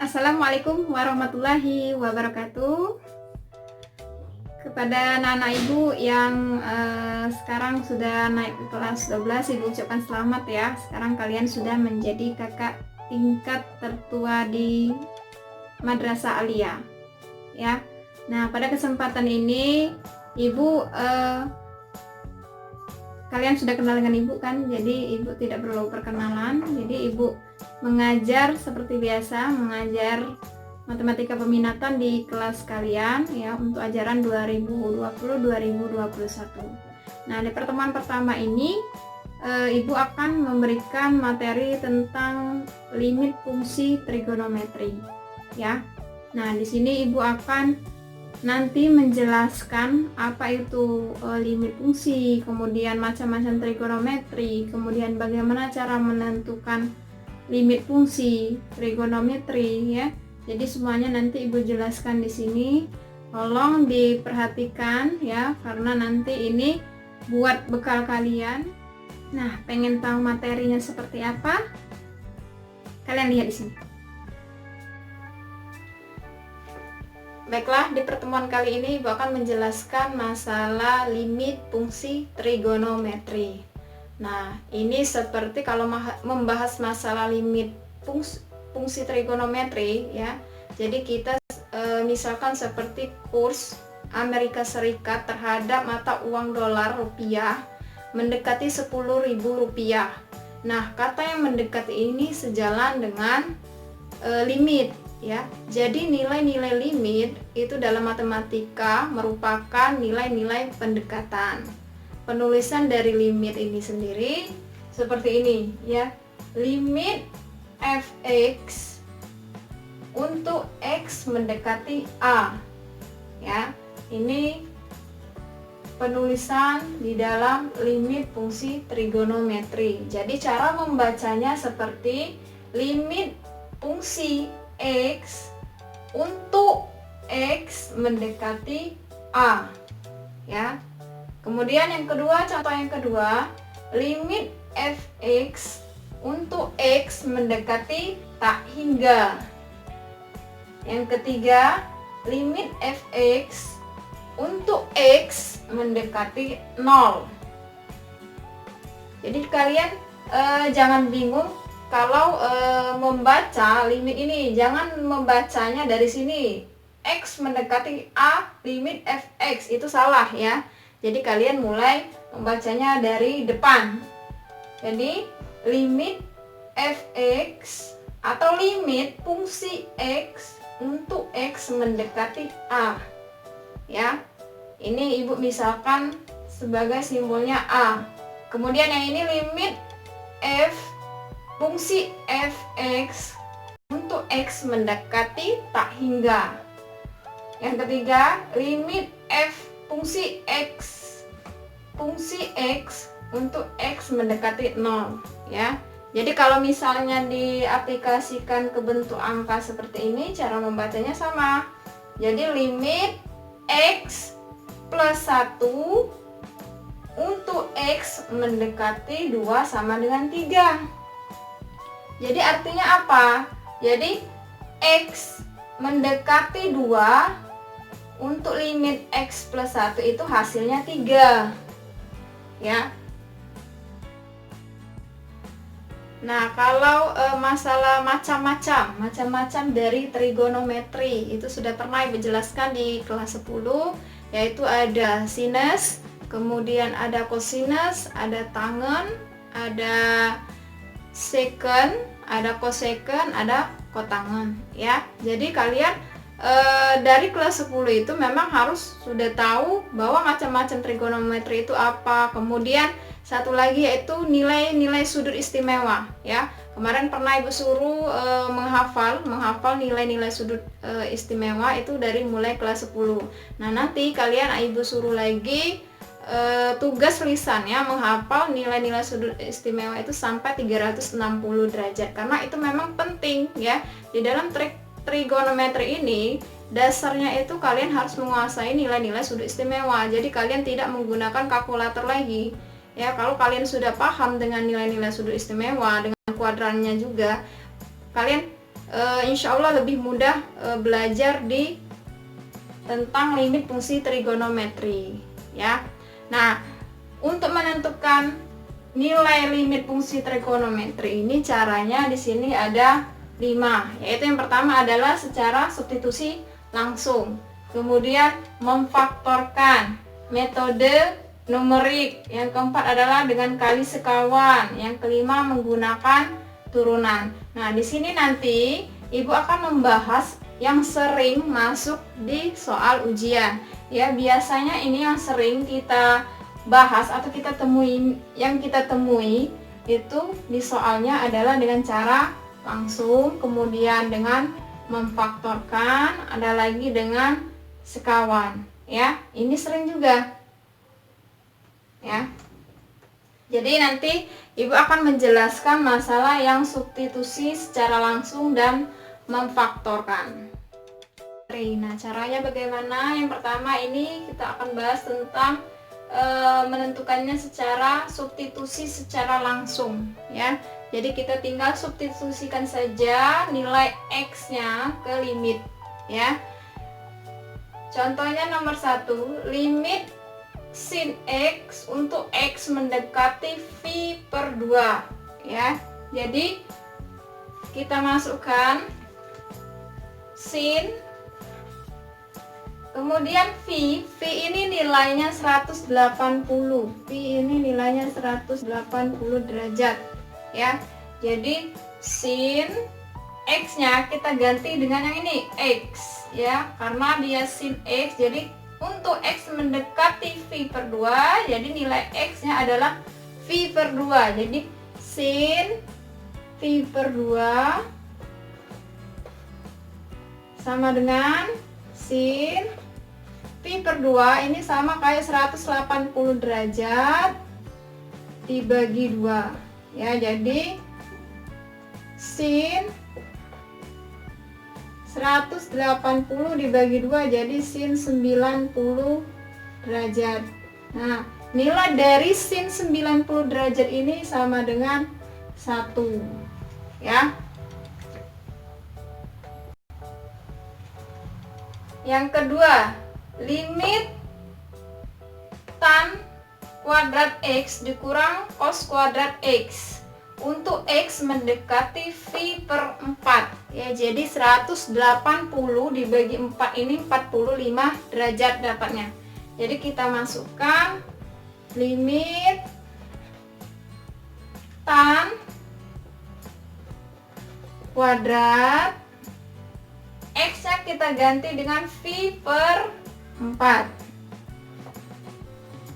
Assalamualaikum warahmatullahi wabarakatuh. Kepada anak-anak ibu yang sekarang sudah naik ke kelas 12, ibu ucapkan selamat ya. Sekarang kalian sudah menjadi kakak tingkat tertua di Madrasah Aliyah ya. Nah, pada kesempatan ini ibu kalian sudah kenal dengan ibu kan, jadi ibu tidak perlu perkenalan. Jadi ibu mengajar seperti biasa, mengajar matematika peminatan di kelas kalian ya untuk ajaran 2020-2021. Nah, di pertemuan pertama ini ibu akan memberikan materi tentang limit fungsi trigonometri ya. Nah, di sini ibu akan nanti menjelaskan apa itu limit fungsi, kemudian macam-macam trigonometri, kemudian bagaimana cara menentukan limit fungsi trigonometri ya. Jadi semuanya nanti ibu jelaskan di sini. Tolong diperhatikan ya, karena nanti ini buat bekal kalian. Nah, pengen tahu materinya seperti apa? Kalian lihat di sini. Baiklah, di pertemuan kali ini ibu akan menjelaskan masalah limit fungsi trigonometri. Nah, ini seperti kalau membahas masalah limit fungsi trigonometri ya. Jadi kita misalkan seperti kurs Amerika Serikat terhadap mata uang dolar rupiah mendekati 10.000 rupiah. Nah, kata yang mendekati ini sejalan dengan limit ya. Jadi nilai-nilai limit itu dalam matematika merupakan nilai-nilai pendekatan. Penulisan dari limit ini sendiri seperti ini ya. Limit fx untuk x mendekati a ya. Ini penulisan di dalam limit fungsi trigonometri. Jadi cara membacanya seperti limit fungsi x untuk x mendekati a ya. Kemudian yang kedua, contoh yang kedua, limit fx untuk x mendekati tak hingga. Yang ketiga, limit fx untuk x mendekati 0. Jadi kalian jangan bingung kalau membaca limit ini, jangan membacanya dari sini x mendekati a limit fx, itu salah ya. Jadi kalian mulai membacanya dari depan. Jadi limit fx atau limit fungsi x untuk x mendekati a ya. Ini ibu misalkan sebagai simbolnya a. Kemudian yang ini limit fungsi fx untuk x mendekati tak hingga. Yang ketiga, limit fungsi x untuk x mendekati 0 ya. Jadi kalau misalnya diaplikasikan ke bentuk angka seperti ini, cara membacanya sama. Jadi limit x plus 1 untuk x mendekati 2 sama dengan 3. Jadi artinya apa? Jadi x mendekati 2 untuk limit x plus 1 itu hasilnya 3 ya. Nah, kalau masalah macam-macam dari trigonometri itu sudah pernah ibu jelaskan di kelas 10, yaitu ada sinus, kemudian ada cosinus, ada tangen, ada secant, ada cosecant, ada kotangen ya. Jadi kalian dari kelas 10 itu memang harus sudah tahu bahwa macam-macam trigonometri itu apa. Kemudian satu lagi yaitu nilai-nilai sudut istimewa ya. Kemarin pernah ibu suruh menghafal nilai-nilai sudut istimewa itu dari mulai kelas 10. Nah, nanti kalian ibu suruh lagi tugas lisannya menghafal nilai-nilai sudut istimewa itu sampai 360 derajat, karena itu memang penting ya. Di dalam trigonometri ini dasarnya itu kalian harus menguasai nilai-nilai sudut istimewa. Jadi kalian tidak menggunakan kalkulator lagi ya. Kalau kalian sudah paham dengan nilai-nilai sudut istimewa dengan kuadrannya juga, kalian insya Allah lebih mudah belajar di tentang limit fungsi trigonometri ya. Nah, untuk menentukan nilai limit fungsi trigonometri ini caranya di sini ada 5, yaitu yang pertama adalah secara substitusi langsung, kemudian memfaktorkan, metode numerik, yang keempat adalah dengan kali sekawan, yang kelima menggunakan turunan. Nah, di sini nanti Ibu akan membahas yang sering masuk di soal ujian. Ya, biasanya ini yang sering kita bahas atau kita temui, yang kita temui itu di soalnya adalah dengan cara langsung, kemudian dengan memfaktorkan, ada lagi dengan sekawan. Ya, ini sering juga. Ya. Jadi nanti Ibu akan menjelaskan masalah yang substitusi secara langsung dan memfaktorkan. Nah, caranya bagaimana? Yang pertama ini kita akan bahas tentang menentukannya secara substitusi secara langsung ya. Jadi kita tinggal substitusikan saja nilai X-nya ke limit ya. Contohnya nomor 1, limit sin X untuk X mendekati V per 2 ya. Jadi kita masukkan sin, kemudian V ini nilainya 180, V ini nilainya 180 derajat ya. Jadi sin X nya kita ganti dengan yang ini X ya, karena dia sin X, jadi untuk X mendekati V per 2, jadi nilai X nya adalah V per 2, jadi sin V per 2 sama dengan sin V per 2 ini sama kayak 180 derajat dibagi 2 ya. Jadi sin 180 dibagi 2 jadi sin 90 derajat. Nah, nilai dari sin 90 derajat ini sama dengan 1 ya. Yang kedua, limit tan kuadrat X dikurang cos kuadrat X untuk X mendekati V per 4 ya. Jadi 180 dibagi 4 ini 45 derajat dapatnya. Jadi kita masukkan limit tan kuadrat X nya kita ganti dengan V per 4,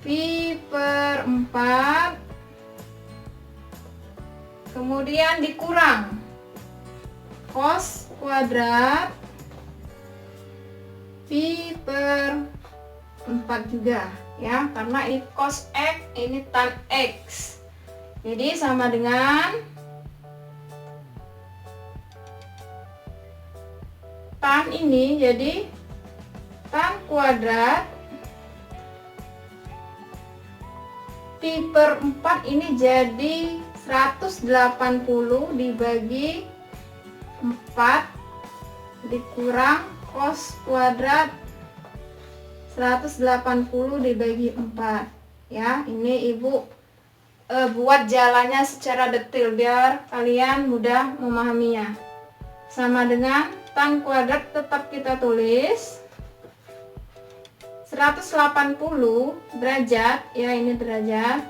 V per 4, kemudian dikurang cos kuadrat V per 4 juga ya, karena ini cos X, ini tan X, jadi sama dengan tan ini, jadi tan kuadrat V per 4 ini jadi 180 dibagi 4 dikurang cos kuadrat 180 dibagi 4 ya. Ini Ibu buat jalannya secara detail biar kalian mudah memahaminya. Sama dengan tan kuadrat tetap kita tulis 180 derajat ya, ini derajat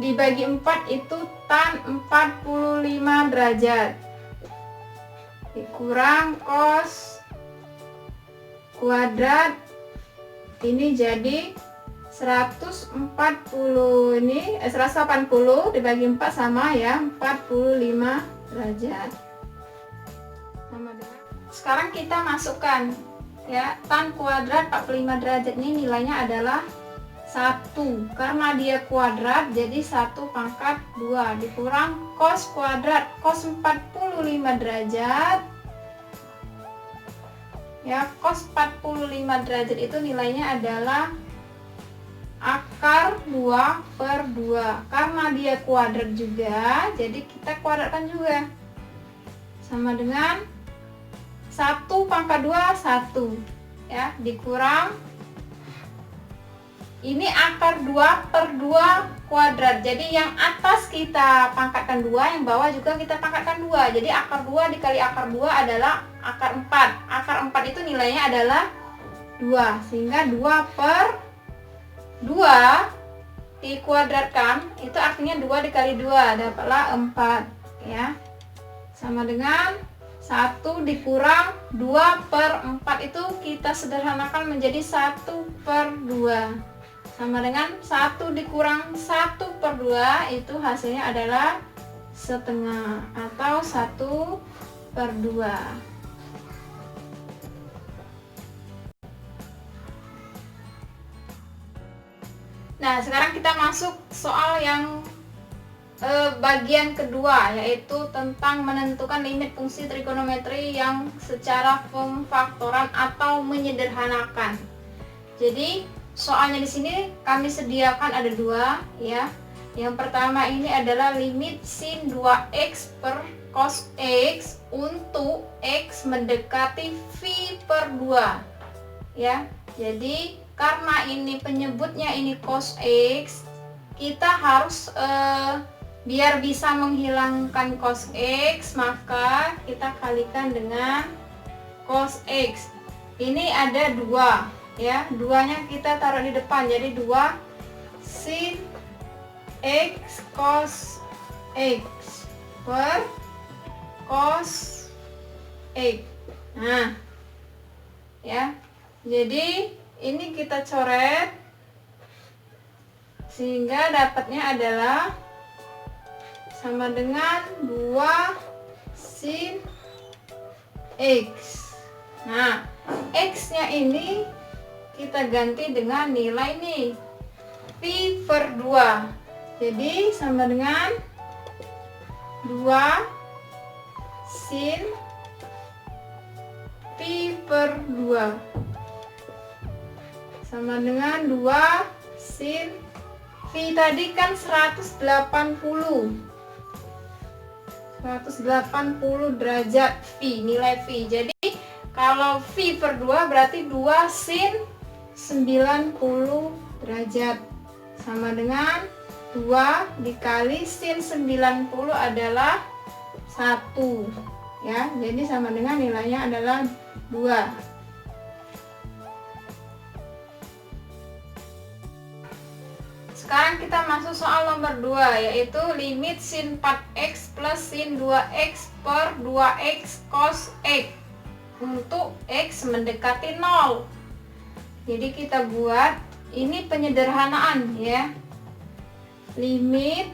dibagi 4 itu tan 45 derajat dikurang cos kuadrat ini jadi 140, ini 180 dibagi 4 sama ya 45 derajat. Sama dengan, sekarang kita masukkan ya, tan kuadrat 45 derajat ini nilainya adalah 1, karena dia kuadrat jadi 1 pangkat 2 dikurang cos kuadrat cos 45 derajat ya, cos 45 derajat itu nilainya adalah akar 2 per 2. Karena dia kuadrat juga, jadi kita kuadratkan juga. Sama dengan 1 pangkat 2, 1. Ya, dikurang. Ini akar 2 per 2 kuadrat. Jadi yang atas kita pangkatkan 2, yang bawah juga kita pangkatkan 2. Jadi akar 2 dikali akar 2 adalah akar 4. Akar 4 itu nilainya adalah 2. Sehingga 2 per 2 dikuadratkan itu artinya 2 dikali 2 dapatlah 4 ya. Sama dengan 1 dikurang 2 per 4 itu kita sederhanakan menjadi 1 per 2. Sama dengan 1 dikurang 1 per 2 itu hasilnya adalah setengah atau 1 per 2. Nah, sekarang kita masuk soal yang bagian kedua, yaitu tentang menentukan limit fungsi trigonometri yang secara pemfaktoran atau menyederhanakan. Jadi, soalnya di sini kami sediakan ada 2 ya. Yang pertama ini adalah limit sin 2x per cos x untuk x mendekati phi per 2 ya. Jadi karena ini penyebutnya ini cos x, kita harus biar bisa menghilangkan cos x, maka kita kalikan dengan cos x. Ini ada 2 ya, 2-nya kita taruh di depan, jadi 2 sin x cos x per cos x. Nah ya, jadi ini kita coret sehingga dapatnya adalah sama dengan 2 sin x. Nah, x-nya ini kita ganti dengan nilai nih phi per 2. Jadi sama dengan 2 sin phi per 2 sama dengan 2 sin phi tadi kan 180 derajat phi, nilai phi. Jadi kalau phi per 2 berarti 2 sin 90 derajat sama dengan 2 dikali sin 90 adalah 1 ya. Jadi sama dengan nilainya adalah 2. Sekarang kita masuk soal nomor 2, yaitu limit sin 4x plus sin 2x per 2x cos x untuk x mendekati 0. Jadi kita buat ini penyederhanaan ya. Limit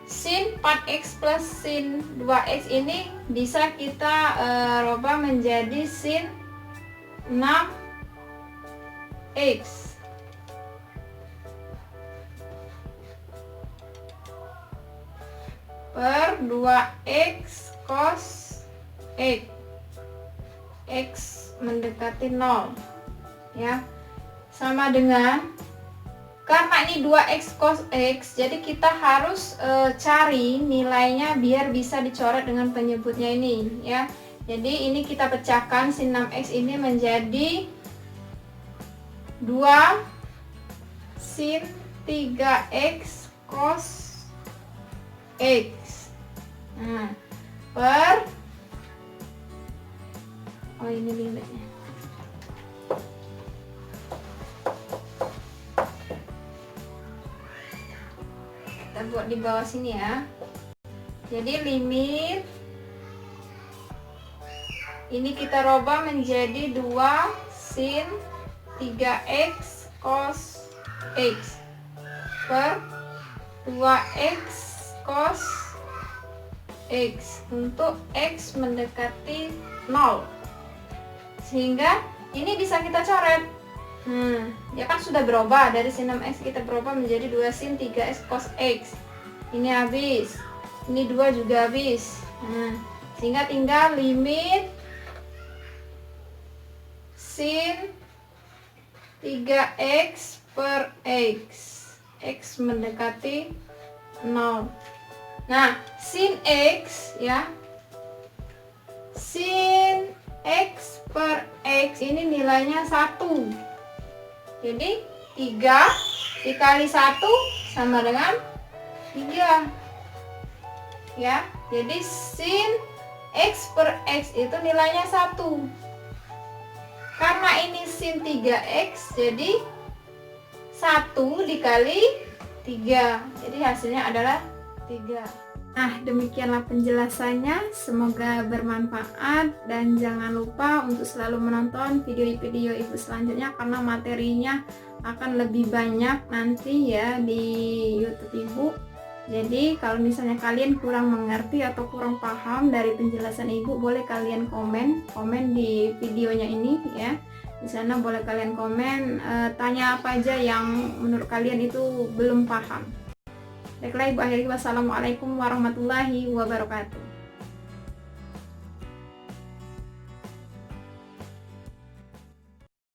sin 4x plus sin 2x ini bisa kita rubah menjadi sin 6x per 2x cos x, x mendekati 0 ya. Sama dengan, karena ini 2x cos x, jadi kita harus cari nilainya biar bisa dicoret dengan penyebutnya ini ya. Jadi ini kita pecahkan, sin 6x ini menjadi 2 sin 3x cos x. Nah, per ini limitnya. Kita buat di bawah sini ya. Jadi limit ini kita rubah menjadi 2 sin 3x cos x per 2x cos x untuk x mendekati 0, sehingga ini bisa kita coret. Ya kan sudah berubah dari sin 6x kita berubah menjadi 2 sin 3x cos x. Ini habis, ini 2 juga habis. Sehingga tinggal limit sin 3x per x. X mendekati 0. Nah, sin x ya. Sin x per x ini nilainya 1. Jadi 3 dikali 1 sama dengan 3. Ya, jadi sin x per x itu nilainya 1. Karena ini sin 3x, jadi 1 dikali 3. Jadi hasilnya adalah 3. Nah, demikianlah penjelasannya. Semoga bermanfaat dan jangan lupa untuk selalu menonton video-video Ibu selanjutnya karena materinya akan lebih banyak nanti ya di YouTube Ibu. Jadi kalau misalnya kalian kurang mengerti atau kurang paham dari penjelasan Ibu, boleh kalian komen di videonya ini ya. Di sana boleh kalian komen, tanya apa aja yang menurut kalian itu belum paham. Baiklah Ibu, akhiri wassalamualaikum warahmatullahi wabarakatuh.